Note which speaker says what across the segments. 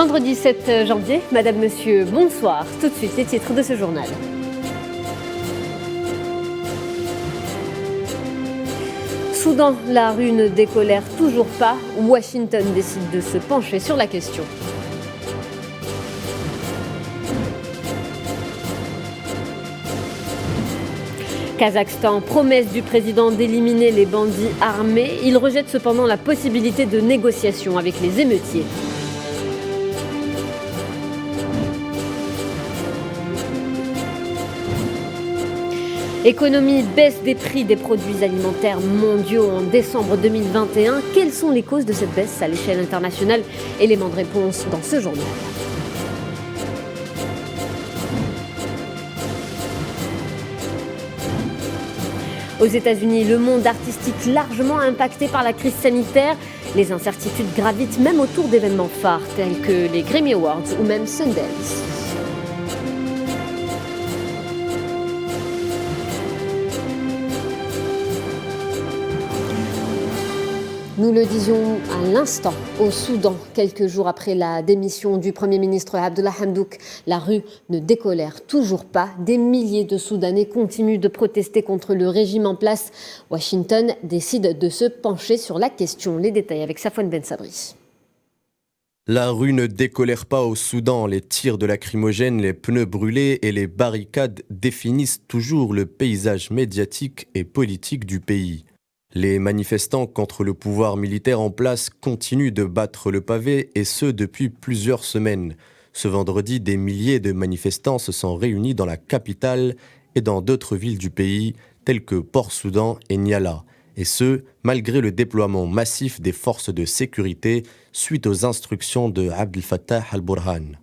Speaker 1: Vendredi 7 janvier, Madame, Monsieur, bonsoir. Tout de suite, les titres de ce journal. Soudan, la rue ne décolère toujours pas. Washington décide de se pencher sur la question. Kazakhstan, promesse du président d'éliminer les bandits armés. Il rejette cependant la possibilité de négociation avec les émeutiers. Économie, baisse des prix des produits alimentaires mondiaux en décembre 2021. Quelles sont les causes de cette baisse à l'échelle internationale? Élément de réponse dans ce journal. Aux États-Unis, le monde artistique largement impacté par la crise sanitaire. Les incertitudes gravitent même autour d'événements phares tels que les Grammy Awards ou même Sundance. Nous le disions à l'instant, au Soudan, quelques jours après la démission du Premier ministre Abdullah Hamdouk, la rue ne décolère toujours pas. Des milliers de Soudanais continuent de protester contre le régime en place. Washington décide de se pencher sur la question. Les détails avec Safwan Ben Sabri.
Speaker 2: La rue ne décolère pas au Soudan. Les tirs de lacrymogènes, les pneus brûlés et les barricades définissent toujours le paysage médiatique et politique du pays. Les manifestants contre le pouvoir militaire en place continuent de battre le pavé, et ce depuis plusieurs semaines. Ce vendredi, des milliers de manifestants se sont réunis dans la capitale et dans d'autres villes du pays, telles que Port-Soudan et Niala. Et ce, malgré le déploiement massif des forces de sécurité suite aux instructions de Abdel Fattah al-Burhan.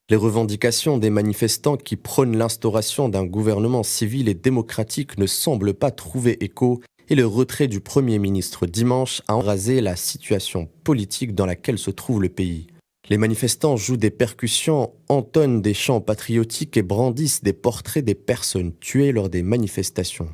Speaker 2: Les revendications des manifestants qui prônent l'instauration d'un gouvernement civil et démocratique ne semblent pas trouver écho, et le retrait du Premier ministre dimanche a embrasé la situation politique dans laquelle se trouve le pays. Les manifestants jouent des percussions, entonnent des chants patriotiques et brandissent des portraits des personnes tuées lors des manifestations.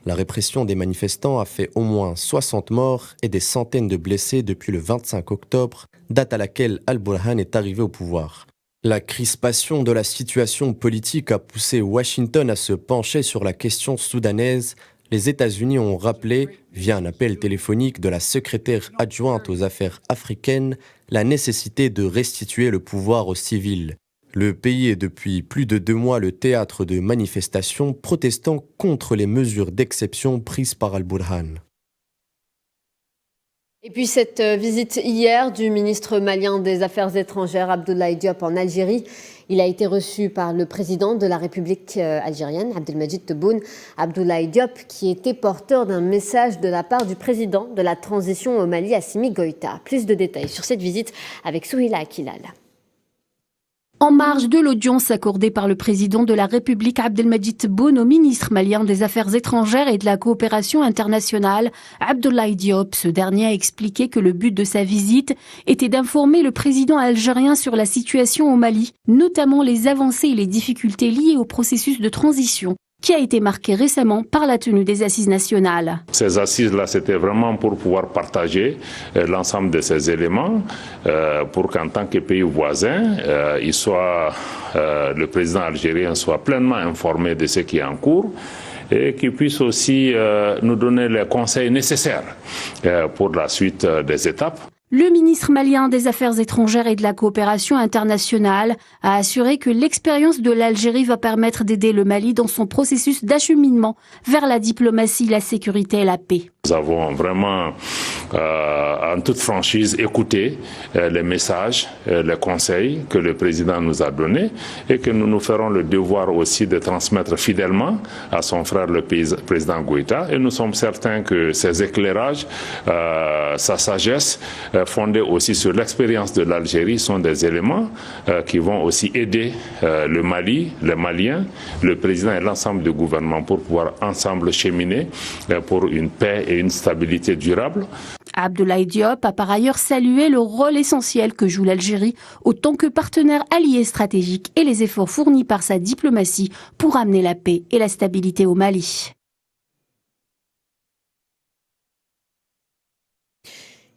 Speaker 2: La répression des manifestants a fait au moins 60 morts et des centaines de blessés depuis le 25 octobre, date à laquelle al-Burhan est arrivé au pouvoir. La crispation de la situation politique a poussé Washington à se pencher sur la question soudanaise. Les États-Unis ont rappelé, via un appel téléphonique de la secrétaire adjointe aux affaires africaines, la nécessité de restituer le pouvoir aux civils. Le pays est depuis plus de 2 mois le théâtre de manifestations protestant contre les mesures d'exception prises par al-Burhan.
Speaker 1: Et puis cette visite hier du ministre malien des Affaires étrangères Abdoulaye Diop en Algérie. Il a été reçu par le président de la République algérienne, Abdelmadjid Tebboune. Abdoulaye Diop, qui était porteur d'un message de la part du président de la transition au Mali, Assimi Goïta. Plus de détails sur cette visite avec Souhila Akilal.
Speaker 3: En marge de l'audience accordée par le président de la République Abdelmadjid Tebboune au ministre malien des Affaires étrangères et de la coopération internationale, Abdoulaye Diop, ce dernier a expliqué que le but de sa visite était d'informer le président algérien sur la situation au Mali, notamment les avancées et les difficultés liées au processus de transition, qui a été marqué récemment par la tenue des assises nationales.
Speaker 4: Ces assises-là, c'était vraiment pour pouvoir partager l'ensemble de ces éléments, pour qu'en tant que pays voisin, le président algérien soit pleinement informé de ce qui est en cours et qu'il puisse aussi nous donner les conseils nécessaires pour la suite des étapes.
Speaker 3: Le ministre malien des Affaires étrangères et de la coopération internationale a assuré que l'expérience de l'Algérie va permettre d'aider le Mali dans son processus d'acheminement vers la diplomatie, la sécurité et la paix.
Speaker 4: Nous avons vraiment, en toute franchise, écouté les messages, les conseils que le président nous a donnés et que nous nous ferons le devoir aussi de transmettre fidèlement à son frère le président Goïta. Et nous sommes certains que ces éclairages, sa sagesse, fondée aussi sur l'expérience de l'Algérie, sont des éléments qui vont aussi aider le Mali, les Maliens, le président et l'ensemble du gouvernement pour pouvoir ensemble cheminer pour une paix et une stabilité durable.
Speaker 3: Abdoulaye Diop a par ailleurs salué le rôle essentiel que joue l'Algérie autant que partenaire allié stratégique et les efforts fournis par sa diplomatie pour amener la paix et la stabilité au Mali.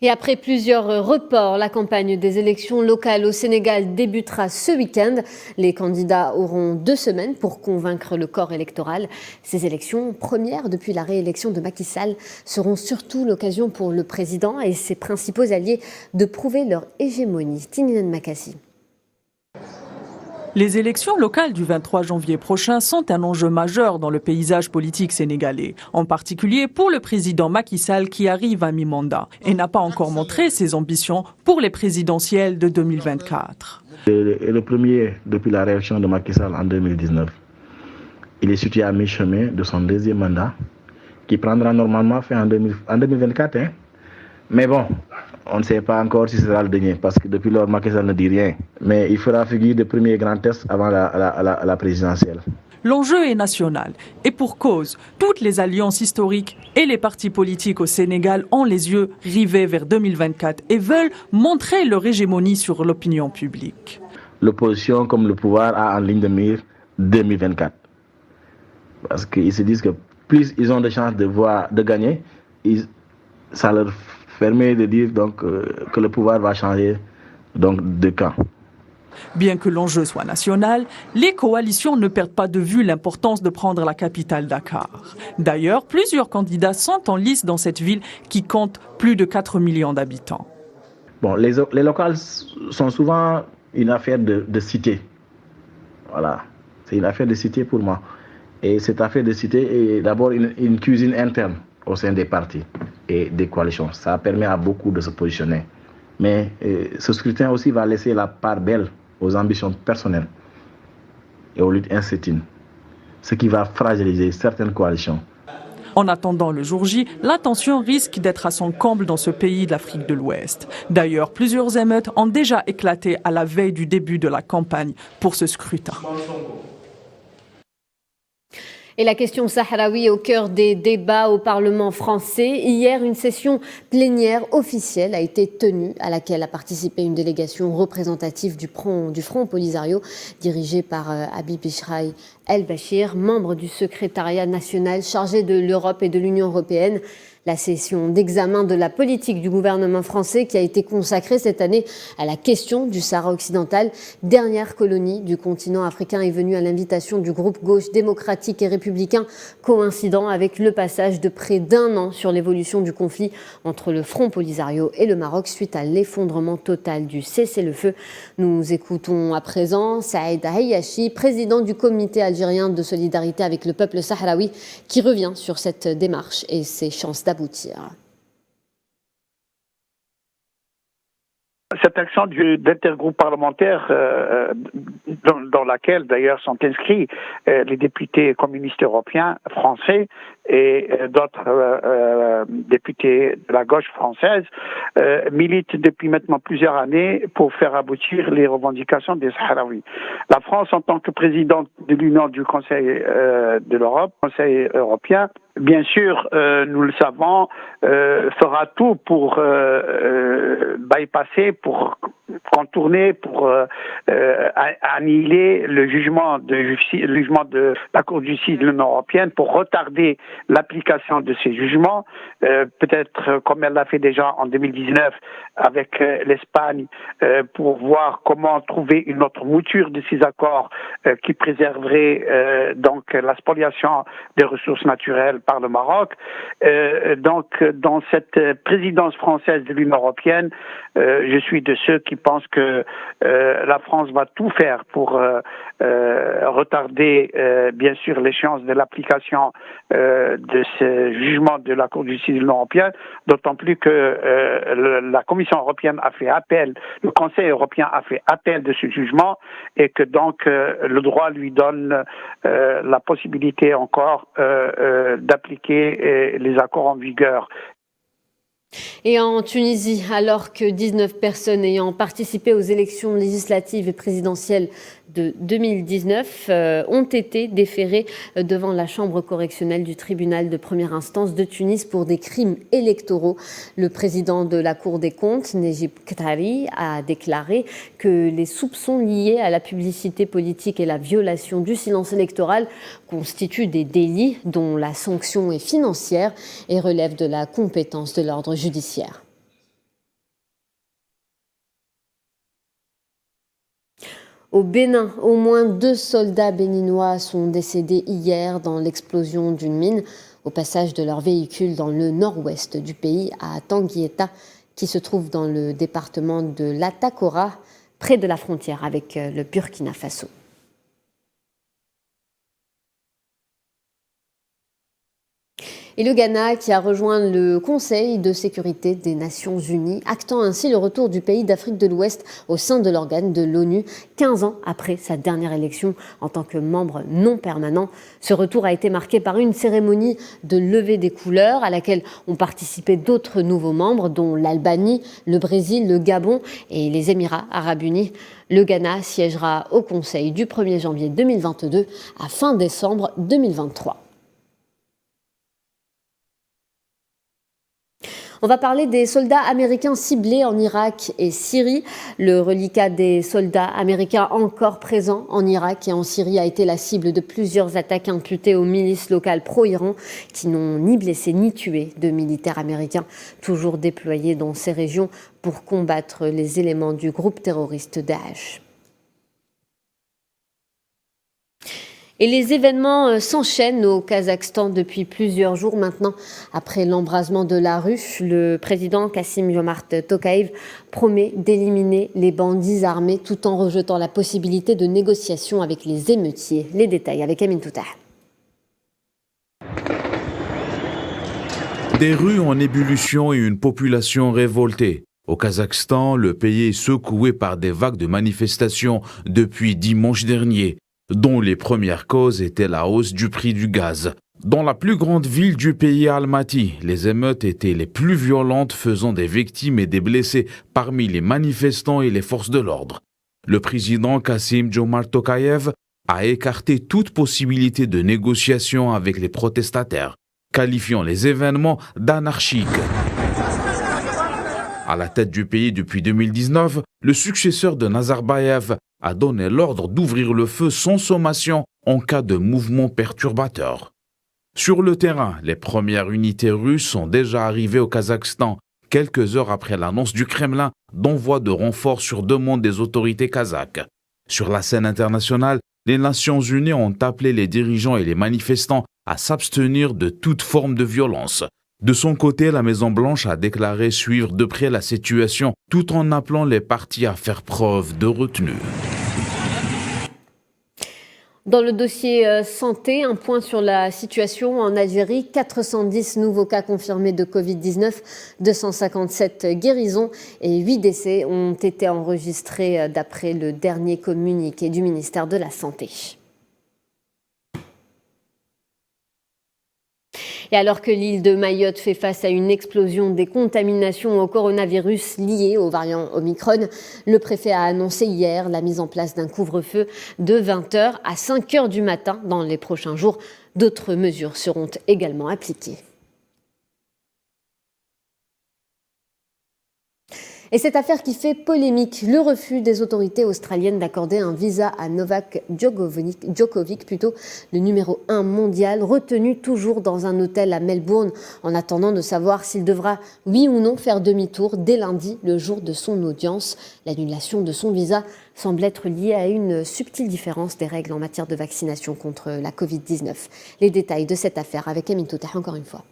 Speaker 1: Et après plusieurs reports, la campagne des élections locales au Sénégal débutera ce week-end. Les candidats auront 2 semaines pour convaincre le corps électoral. Ces élections, premières depuis la réélection de Macky Sall, seront surtout l'occasion pour le président et ses principaux alliés de prouver leur hégémonie. Tiniane Makassi.
Speaker 5: Les élections locales du 23 janvier prochain sont un enjeu majeur dans le paysage politique sénégalais, en particulier pour le président Macky Sall qui arrive à mi-mandat et n'a pas encore montré ses ambitions pour les présidentielles de 2024.
Speaker 6: Le premier depuis la réélection de Macky Sall en 2019. Il est situé à mi-chemin de son deuxième mandat, qui prendra normalement fin en 2024. Mais bon, on ne sait pas encore si ce sera le dernier, parce que depuis lors, Macky Sall ne dit rien. Mais il fera figure de premier grand test avant la présidentielle.
Speaker 5: L'enjeu est national. Et pour cause, toutes les alliances historiques et les partis politiques au Sénégal ont les yeux rivés vers 2024 et veulent montrer leur hégémonie sur l'opinion publique.
Speaker 6: L'opposition comme le pouvoir a en ligne de mire 2024. Parce qu'ils se disent que plus ils ont de chances de gagner, ça leur permet de dire donc, que le pouvoir va changer donc, de camp.
Speaker 5: Bien que l'enjeu soit national, les coalitions ne perdent pas de vue l'importance de prendre la capitale Dakar. D'ailleurs, plusieurs candidats sont en lice dans cette ville qui compte plus de 4 millions d'habitants.
Speaker 6: Bon, les locales sont souvent une affaire de cité. Voilà, c'est une affaire de cité pour moi. Et cette affaire de cité est d'abord une cuisine interne au sein des partis et des coalitions. Ça permet à beaucoup de se positionner. Mais ce scrutin aussi va laisser la part belle aux ambitions personnelles et aux luttes intestines, ce qui va fragiliser certaines coalitions.
Speaker 5: En attendant le jour J, la tension risque d'être à son comble dans ce pays de l'Afrique de l'Ouest. D'ailleurs, plusieurs émeutes ont déjà éclaté à la veille du début de la campagne pour ce scrutin.
Speaker 1: Et la question sahraoui au cœur des débats au Parlement français. Hier, une session plénière officielle a été tenue à laquelle a participé une délégation représentative du Front Polisario dirigée par Habib Ishraï El-Bachir, membre du secrétariat national chargé de l'Europe et de l'Union européenne. La session d'examen de la politique du gouvernement français qui a été consacrée cette année à la question du Sahara occidental, dernière colonie du continent africain, est venue à l'invitation du groupe gauche démocratique et républicain, coïncidant avec le passage de près d'1 an sur l'évolution du conflit entre le Front Polisario et le Maroc suite à l'effondrement total du cessez-le-feu. Nous écoutons à présent Saïd Hayachi, président du comité algérien de solidarité avec le peuple sahraoui, qui revient sur cette démarche et ses chances d'aboutir.
Speaker 7: Cette action d'intergroupe parlementaire dans laquelle d'ailleurs sont inscrits les députés communistes européens, français et d'autres députés de la gauche française milite depuis maintenant plusieurs années pour faire aboutir les revendications des Sahraouis. La France, en tant que présidente de l'Union du Conseil de l'Europe, Conseil européen, bien sûr, nous le savons, fera tout pour bypasser, pour contourner, pour annihiler le jugement de la Cour de justice de l'Union européenne, pour retarder l'application de ces jugements, peut-être comme elle l'a fait déjà en 2019 avec l'Espagne, pour voir comment trouver une autre mouture de ces accords qui préserverait donc la spoliation des ressources naturelles par le Maroc. Donc, dans cette présidence française de l'Union européenne, je suis de ceux qui pensent que la France va tout faire pour retarder, bien sûr, l'échéance de l'application de ce jugement de la Cour de justice de l'Union européenne, d'autant plus que la Commission européenne a fait appel, le Conseil européen a fait appel de ce jugement et que donc le droit lui donne la possibilité encore d'appliquer les accords en vigueur.
Speaker 1: Et en Tunisie, alors que 19 personnes ayant participé aux élections législatives et présidentielles de 2019 ont été déférées devant la chambre correctionnelle du tribunal de première instance de Tunis pour des crimes électoraux. Le président de la Cour des comptes, Nejib Ktari, a déclaré que les soupçons liés à la publicité politique et la violation du silence électoral constituent des délits dont la sanction est financière et relève de la compétence de l'ordre judiciaire. Au Bénin, au moins 2 soldats béninois sont décédés hier dans l'explosion d'une mine au passage de leur véhicule dans le nord-ouest du pays, à Tanguieta, qui se trouve dans le département de l'Atakora, près de la frontière avec le Burkina Faso. Et le Ghana qui a rejoint le Conseil de sécurité des Nations Unies, actant ainsi le retour du pays d'Afrique de l'Ouest au sein de l'organe de l'ONU, 15 ans après sa dernière élection en tant que membre non permanent. Ce retour a été marqué par une cérémonie de levée des couleurs à laquelle ont participé d'autres nouveaux membres, dont l'Albanie, le Brésil, le Gabon et les Émirats arabes unis. Le Ghana siégera au Conseil du 1er janvier 2022 à fin décembre 2023. On va parler des soldats américains ciblés en Irak et Syrie. Le reliquat des soldats américains encore présents en Irak et en Syrie a été la cible de plusieurs attaques imputées aux milices locales pro-Iran qui n'ont ni blessé ni tué de militaires américains toujours déployés dans ces régions pour combattre les éléments du groupe terroriste Daesh. Et les événements s'enchaînent au Kazakhstan depuis plusieurs jours maintenant. Après l'embrasement de la rue, le président Kassym-Jomart Tokayev promet d'éliminer les bandits armés tout en rejetant la possibilité de négociations avec les émeutiers. Les détails avec Amin Touta.
Speaker 8: Des rues en ébullition et une population révoltée. Au Kazakhstan, le pays est secoué par des vagues de manifestations depuis dimanche dernier, dont les premières causes étaient la hausse du prix du gaz. Dans la plus grande ville du pays, Almaty, les émeutes étaient les plus violentes, faisant des victimes et des blessés parmi les manifestants et les forces de l'ordre. Le président Kassym-Jomart Tokayev a écarté toute possibilité de négociation avec les protestataires, qualifiant les événements d'anarchiques. À la tête du pays depuis 2019, le successeur de Nazarbayev a donné l'ordre d'ouvrir le feu sans sommation en cas de mouvement perturbateur. Sur le terrain, les premières unités russes sont déjà arrivées au Kazakhstan, quelques heures après l'annonce du Kremlin d'envoi de renforts sur demande des autorités kazakhes. Sur la scène internationale, les Nations Unies ont appelé les dirigeants et les manifestants à s'abstenir de toute forme de violence. De son côté, la Maison-Blanche a déclaré suivre de près la situation tout en appelant les partis à faire preuve de retenue.
Speaker 1: Dans le dossier santé, un point sur la situation en Algérie. 410 nouveaux cas confirmés de Covid-19, 257 guérisons et 8 décès ont été enregistrés d'après le dernier communiqué du ministère de la Santé. Et alors que l'île de Mayotte fait face à une explosion des contaminations au coronavirus liées au variant Omicron, le préfet a annoncé hier la mise en place d'un couvre-feu de 20h à 5h du matin dans les prochains jours. D'autres mesures seront également appliquées. Et cette affaire qui fait polémique, le refus des autorités australiennes d'accorder un visa à Novak Djokovic, le numéro 1 mondial, retenu toujours dans un hôtel à Melbourne, en attendant de savoir s'il devra, oui ou non, faire demi-tour dès lundi, le jour de son audience. L'annulation de son visa semble être liée à une subtile différence des règles en matière de vaccination contre la Covid-19. Les détails de cette affaire avec Amin Touta, encore une fois.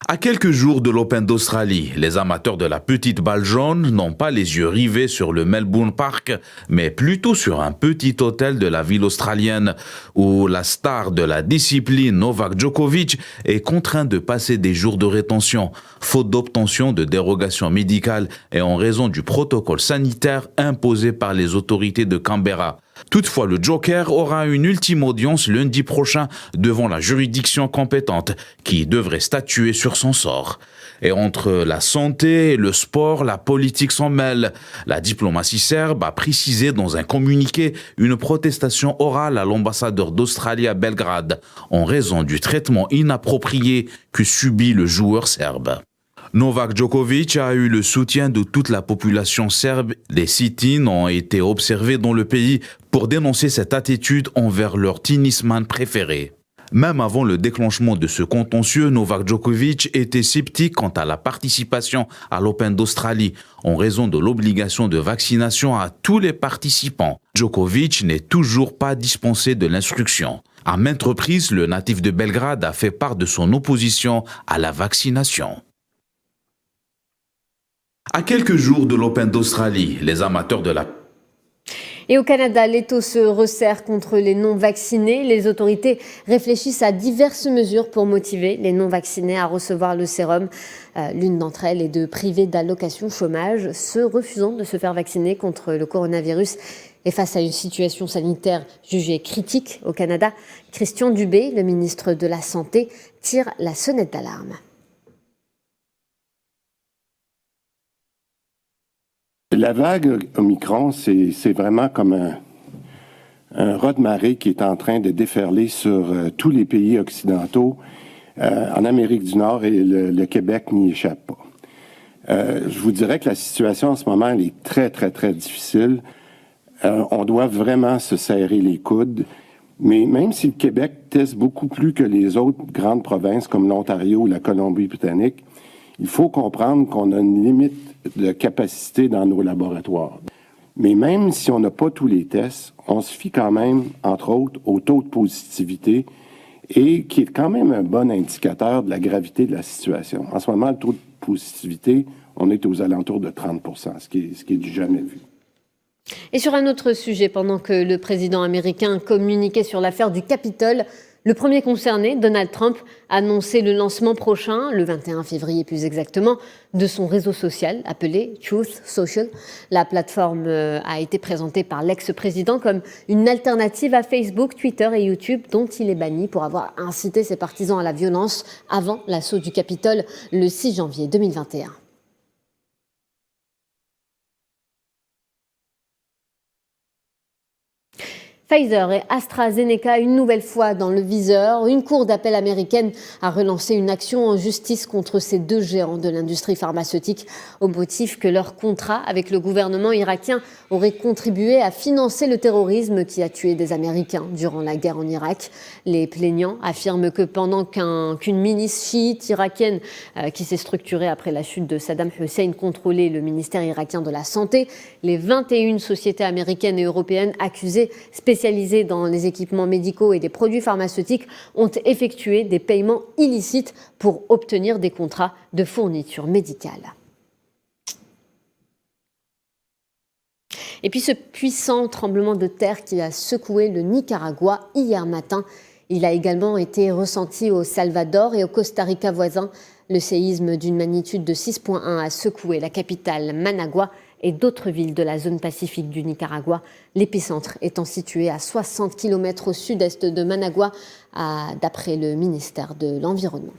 Speaker 8: À quelques jours de l'Open d'Australie, les amateurs de la petite balle jaune n'ont pas les yeux rivés sur le Melbourne Park, mais plutôt sur un petit hôtel de la ville australienne où la star de la discipline Novak Djokovic est contraint de passer des jours de rétention, faute d'obtention de dérogation médicale et en raison du protocole sanitaire imposé par les autorités de Canberra. Toutefois, le Joker aura une ultime audience lundi prochain devant la juridiction compétente qui devrait statuer sur son sort. Et entre la santé et le sport, la politique s'en mêle. La diplomatie serbe a précisé dans un communiqué une protestation orale à l'ambassadeur d'Australie à Belgrade en raison du traitement inapproprié que subit le joueur serbe. Novak Djokovic a eu le soutien de toute la population serbe. Les sit-ins ont été observés dans le pays pour dénoncer cette attitude envers leur tennisman préféré. Même avant le déclenchement de ce contentieux, Novak Djokovic était sceptique quant à la participation à l'Open d'Australie en raison de l'obligation de vaccination à tous les participants. Djokovic n'est toujours pas dispensé de l'instruction. À maintes reprises, le natif de Belgrade a fait part de son opposition à la vaccination. À quelques jours de l'Open d'Australie, les amateurs de la
Speaker 1: Et au Canada, l'étau se resserre contre les non-vaccinés. Les autorités réfléchissent à diverses mesures pour motiver les non-vaccinés à recevoir le sérum. L'une d'entre elles est de priver d'allocations chômage ceux refusant de se faire vacciner contre le coronavirus. Et face à une situation sanitaire jugée critique au Canada, Christian Dubé, le ministre de la Santé, tire la sonnette d'alarme.
Speaker 9: La vague Omicron, c'est vraiment comme un raz de marée qui est en train de déferler sur tous les pays occidentaux, en Amérique du Nord, et le Québec n'y échappe pas. Je vous dirais que la situation en ce moment, elle est très, très, très difficile. On doit vraiment se serrer les coudes. Mais même si le Québec teste beaucoup plus que les autres grandes provinces comme l'Ontario ou la Colombie-Britannique, il faut comprendre qu'on a une limite de capacité dans nos laboratoires. Mais même si on n'a pas tous les tests, on se fie quand même, entre autres, au taux de positivité et qui est quand même un bon indicateur de la gravité de la situation. En ce moment, le taux de positivité, on est aux alentours de 30 %, ce qui est du jamais vu.
Speaker 1: Et sur un autre sujet, pendant que le président américain communiquait sur l'affaire du Capitole, le premier concerné, Donald Trump, a annoncé le lancement prochain, le 21 février plus exactement, de son réseau social appelé Truth Social. La plateforme a été présentée par l'ex-président comme une alternative à Facebook, Twitter et YouTube, dont il est banni pour avoir incité ses partisans à la violence avant l'assaut du Capitole le 6 janvier 2021. Pfizer et AstraZeneca une nouvelle fois dans le viseur. Une cour d'appel américaine a relancé une action en justice contre ces deux géants de l'industrie pharmaceutique au motif que leur contrat avec le gouvernement irakien aurait contribué à financer le terrorisme qui a tué des Américains durant la guerre en Irak. Les plaignants affirment que pendant qu'une milice chiite irakienne qui s'est structurée après la chute de Saddam Hussein contrôlait le ministère irakien de la Santé, les 21 sociétés américaines et européennes accusées spécialisées dans les équipements médicaux et des produits pharmaceutiques ont effectué des paiements illicites pour obtenir des contrats de fourniture médicale. Et puis ce puissant tremblement de terre qui a secoué le Nicaragua hier matin, il a également été ressenti au Salvador et au Costa Rica voisin. Le séisme d'une magnitude de 6,1 a secoué la capitale Managua et d'autres villes de la zone pacifique du Nicaragua, l'épicentre étant situé à 60 km au sud-est de Managua, d'après le ministère de l'Environnement.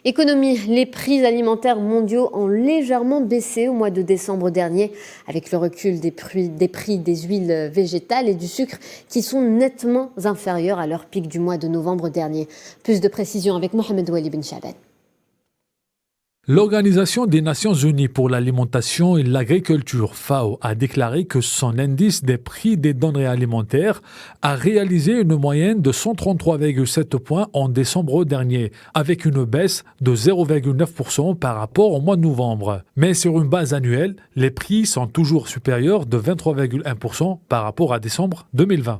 Speaker 1: Économie, les prix alimentaires mondiaux ont légèrement baissé au mois de décembre dernier, avec le recul des prix des huiles végétales et du sucre qui sont nettement inférieurs à leur pic du mois de novembre dernier. Plus de précisions avec Mohamed Wali Ben Chaban.
Speaker 10: L'Organisation des Nations Unies pour l'alimentation et l'agriculture, FAO, a déclaré que son indice des prix des denrées alimentaires a réalisé une moyenne de 133,7 points en décembre dernier, avec une baisse de 0,9% par rapport au mois de novembre. Mais sur une base annuelle, les prix sont toujours supérieurs de 23,1% par rapport à décembre 2020.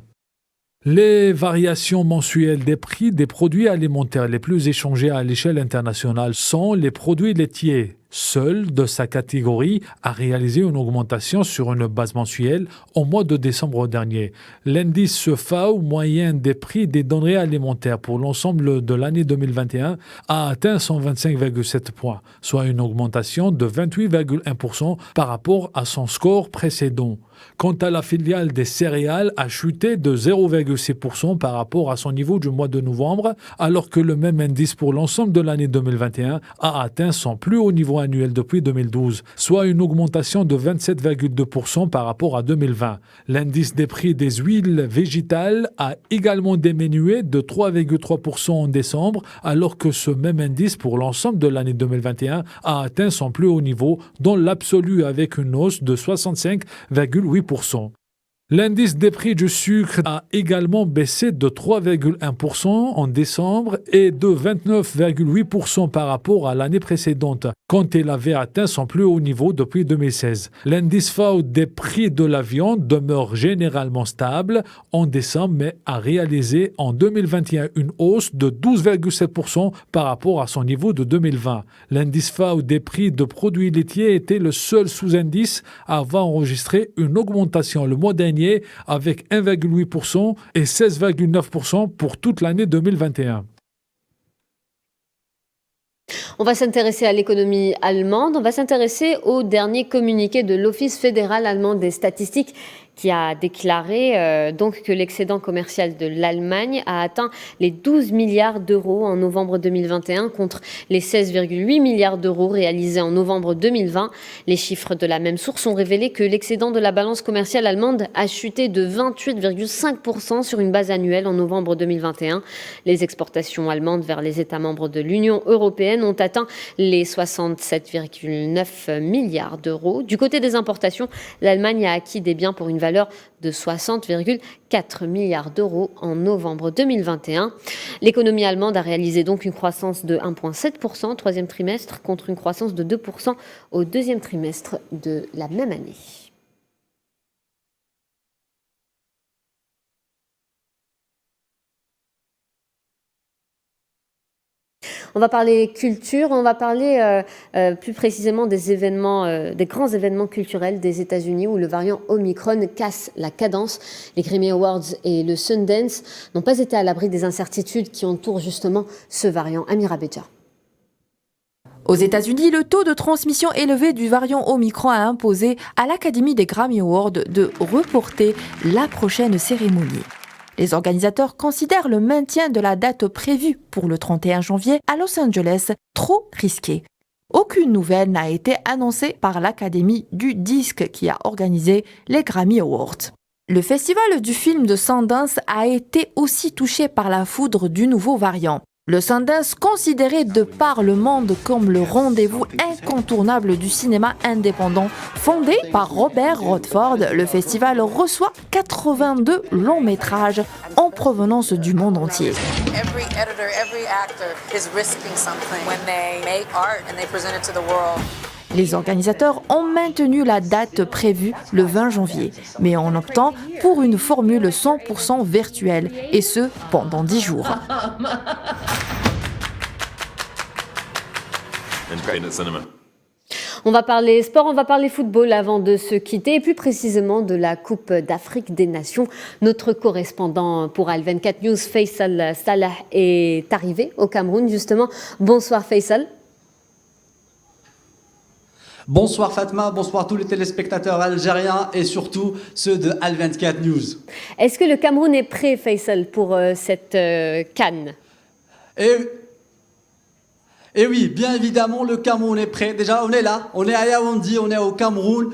Speaker 10: Les variations mensuelles des prix des produits alimentaires les plus échangés à l'échelle internationale sont les produits laitiers. Seul de sa catégorie a réalisé une augmentation sur une base mensuelle au mois de décembre dernier. L'indice FAO moyen des prix des denrées alimentaires pour l'ensemble de l'année 2021 a atteint 125,7 points, soit une augmentation de 28,1% par rapport à son score précédent. Quant à la filiale des céréales, a chuté de 0,6% par rapport à son niveau du mois de novembre, alors que le même indice pour l'ensemble de l'année 2021 a atteint son plus haut niveau annuel depuis 2012, soit une augmentation de 27,2% par rapport à 2020. L'indice des prix des huiles végétales a également diminué de 3,3% en décembre, alors que ce même indice pour l'ensemble de l'année 2021 a atteint son plus haut niveau dans l'absolu avec une hausse de 65,8%. L'indice des prix du sucre a également baissé de 3,1% en décembre et de 29,8% par rapport à l'année précédente, quand il avait atteint son plus haut niveau depuis 2016. L'indice FAO des prix de la viande demeure généralement stable en décembre, mais a réalisé en 2021 une hausse de 12,7% par rapport à son niveau de 2020. L'indice FAO des prix de produits laitiers était le seul sous-indice à avoir enregistré une augmentation le mois dernier avec 1,8% et 16,9% pour toute l'année 2021.
Speaker 1: On va s'intéresser à l'économie allemande. On va s'intéresser au dernier communiqué de l'Office fédéral allemand des statistiques qui a déclaré donc que l'excédent commercial de l'Allemagne a atteint les 12 milliards d'euros en novembre 2021 contre les 16,8 milliards d'euros réalisés en novembre 2020. Les chiffres de la même source ont révélé que l'excédent de la balance commerciale allemande a chuté de 28,5% sur une base annuelle en novembre 2021. Les exportations allemandes vers les États membres de l'Union européenne ont atteint les 67,9 milliards d'euros. Du côté des importations, l'Allemagne a acquis des biens pour une valeur de 60,4 milliards d'euros en novembre 2021. L'économie allemande a réalisé donc une croissance de 1,7% au troisième trimestre contre une croissance de 2% au deuxième trimestre de la même année. On va parler culture, on va parler plus précisément des événements, des grands événements culturels des États-Unis où le variant Omicron casse la cadence. Les Grammy Awards et le Sundance n'ont pas été à l'abri des incertitudes qui entourent justement ce variant. Amira Beja.
Speaker 11: Aux États-Unis, le taux de transmission élevé du variant Omicron a imposé à l'Académie des Grammy Awards de reporter la prochaine cérémonie. Les organisateurs considèrent le maintien de la date prévue pour le 31 janvier à Los Angeles trop risqué. Aucune nouvelle n'a été annoncée par l'Académie du disque qui a organisé les Grammy Awards. Le festival du film de Sundance a été aussi touché par la foudre du nouveau variant. Le Sundance, considéré de par le monde comme le rendez-vous incontournable du cinéma indépendant, fondé par Robert Redford, le festival reçoit 82 longs métrages en provenance du monde entier. Les organisateurs ont maintenu la date prévue le 20 janvier, mais en optant pour une formule 100% virtuelle, et ce, pendant 10 jours.
Speaker 1: On va parler sport, on va parler football avant de se quitter, et plus précisément de la Coupe d'Afrique des Nations. Notre correspondant pour Al24 News, Faisal Salah, est arrivé au Cameroun, justement. Bonsoir Faisal.
Speaker 12: Bonsoir Fatma, bonsoir tous les téléspectateurs algériens et surtout ceux de Al24 News.
Speaker 1: Est-ce que le Cameroun est prêt, Faisal, pour cette CAN ?
Speaker 12: Et oui, bien évidemment, le Cameroun est prêt. Déjà, on est là, on est à Yaoundé, on est au Cameroun.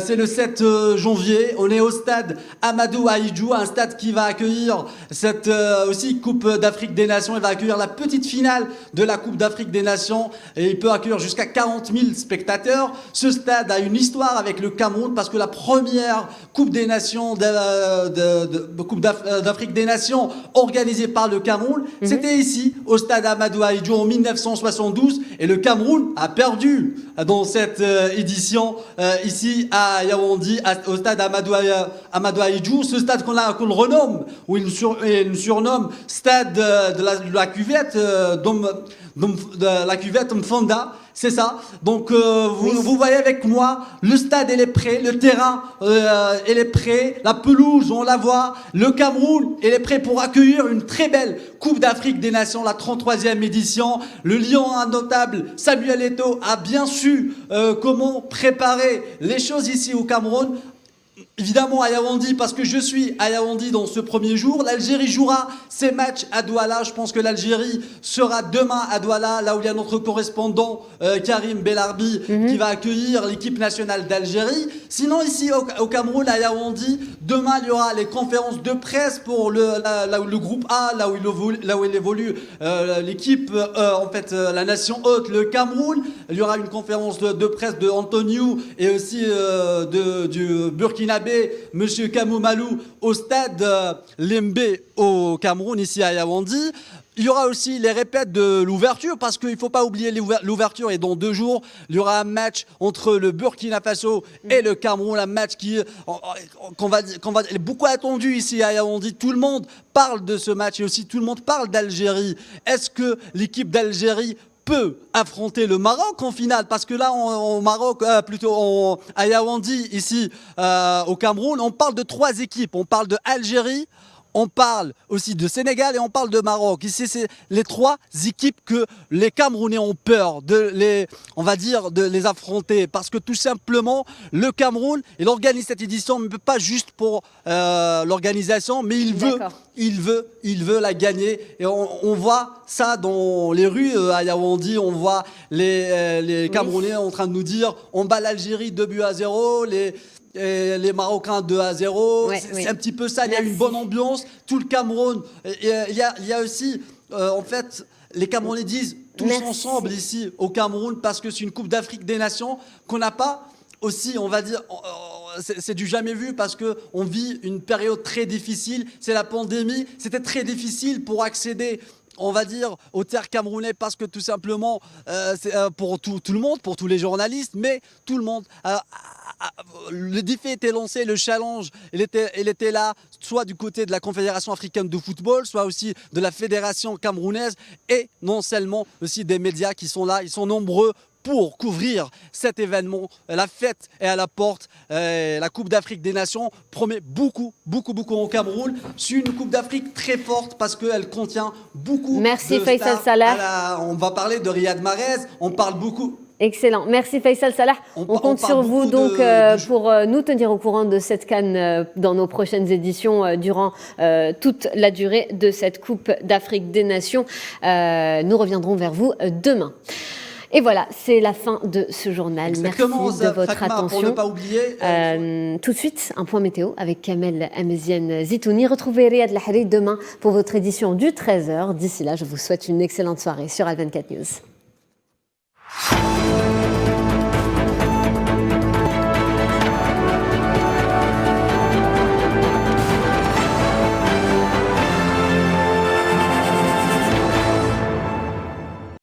Speaker 12: C'est le 7 janvier, on est au stade Amadou Ahidjo, un stade qui va accueillir cette aussi Coupe d'Afrique des Nations. Il va accueillir la petite finale de la Coupe d'Afrique des Nations et il peut accueillir jusqu'à 40 000 spectateurs. Ce stade a une histoire avec le Cameroun parce que la première Coupe des Nations Coupe d'Afrique des Nations organisée par le Cameroun, c'était ici au stade Amadou Ahidjo en 1972 et le Cameroun a perdu dans cette édition ici à Yaoundé, au stade Amadou Ahidjo, ce stade qu'on le renomme, où il nous surnomme stade de la cuvette, de la cuvette Mfanda, c'est ça. Donc vous voyez avec moi, le stade il est prêt, le terrain il est prêt, la pelouse on la voit, le Cameroun il est prêt pour accueillir une très belle Coupe d'Afrique des Nations, la 33e édition. Le lion indotable Samuel Eto'o a bien su comment préparer les choses ici au Cameroun. Évidemment à Yaoundé, parce que je suis à Yaoundé dans ce premier jour. L'Algérie jouera ses matchs à Douala. Je pense que l'Algérie sera demain à Douala, là où il y a notre correspondant Karim Belarbi qui va accueillir l'équipe nationale d'Algérie. Sinon ici au Cameroun, à Yaoundé, demain il y aura les conférences de presse pour le groupe A, là où il évolue l'équipe, la nation hôte, le Cameroun. Il y aura une conférence de presse de Antoniou et aussi du Burkina programmé Monsieur Kamou Malou au stade Lembe au Cameroun, ici à Yaoundé. Il y aura aussi les répètes de l'ouverture, parce qu'il ne faut pas oublier l'ouverture. Et dans 2 jours, il y aura un match entre le Burkina Faso et le Cameroun. Un match qu'on va beaucoup attendu ici à Yaoundé. Tout le monde parle de ce match et aussi tout le monde parle d'Algérie. Est-ce que l'équipe d'Algérie peut affronter le Maroc en finale? Parce que là, au Maroc, à Yaoundé, ici au Cameroun, on parle de 3 équipes. On parle de Algérie, on parle aussi de Sénégal et on parle de Maroc. Ici, c'est les 3 équipes que les Camerounais ont peur de les affronter. Parce que tout simplement, le Cameroun, il organise cette édition, mais pas juste pour l'organisation, mais il veut la gagner. Et on voit ça dans les rues à Yaoundé. On voit les Camerounais en train de nous dire on bat l'Algérie 2-0, les Marocains 2-0, c'est un petit peu ça. Il y a une bonne ambiance, tout le Cameroun. Il y a aussi, en fait, les Camerounais disent tous ensemble ici au Cameroun, parce que c'est une Coupe d'Afrique des Nations qu'on n'a pas aussi, on va dire, c'est du jamais vu, parce qu'on vit une période très difficile. C'est la pandémie, c'était très difficile pour accéder, on va dire, aux terres camerounais, parce que tout simplement, pour tout le monde, pour tous les journalistes, mais tout le monde... le défi était lancé, le challenge, il était là, soit du côté de la Confédération africaine de football, soit aussi de la Fédération camerounaise, et non seulement aussi des médias qui sont là, ils sont nombreux pour couvrir cet événement. La fête est à la porte, la Coupe d'Afrique des Nations promet beaucoup au Cameroun. C'est une Coupe d'Afrique très forte parce qu'elle contient beaucoup de
Speaker 1: Faisal Salah.
Speaker 12: On va parler de Riyad Mahrez, on parle beaucoup...
Speaker 1: Excellent. Merci Faisal Salah. On compte sur vous donc pour nous tenir au courant de cette CAN dans nos prochaines éditions durant toute la durée de cette Coupe d'Afrique des Nations. Nous reviendrons vers vous demain. Et voilà, c'est la fin de ce journal.
Speaker 12: Exactement,
Speaker 1: merci de votre attention.
Speaker 12: Pour ne pas oublier,
Speaker 1: tout de suite, un point météo avec Kamel Amziane Zitouni. Retrouvez Riyad Lahri demain pour votre édition du 13h. D'ici là, je vous souhaite une excellente soirée sur Al24 News.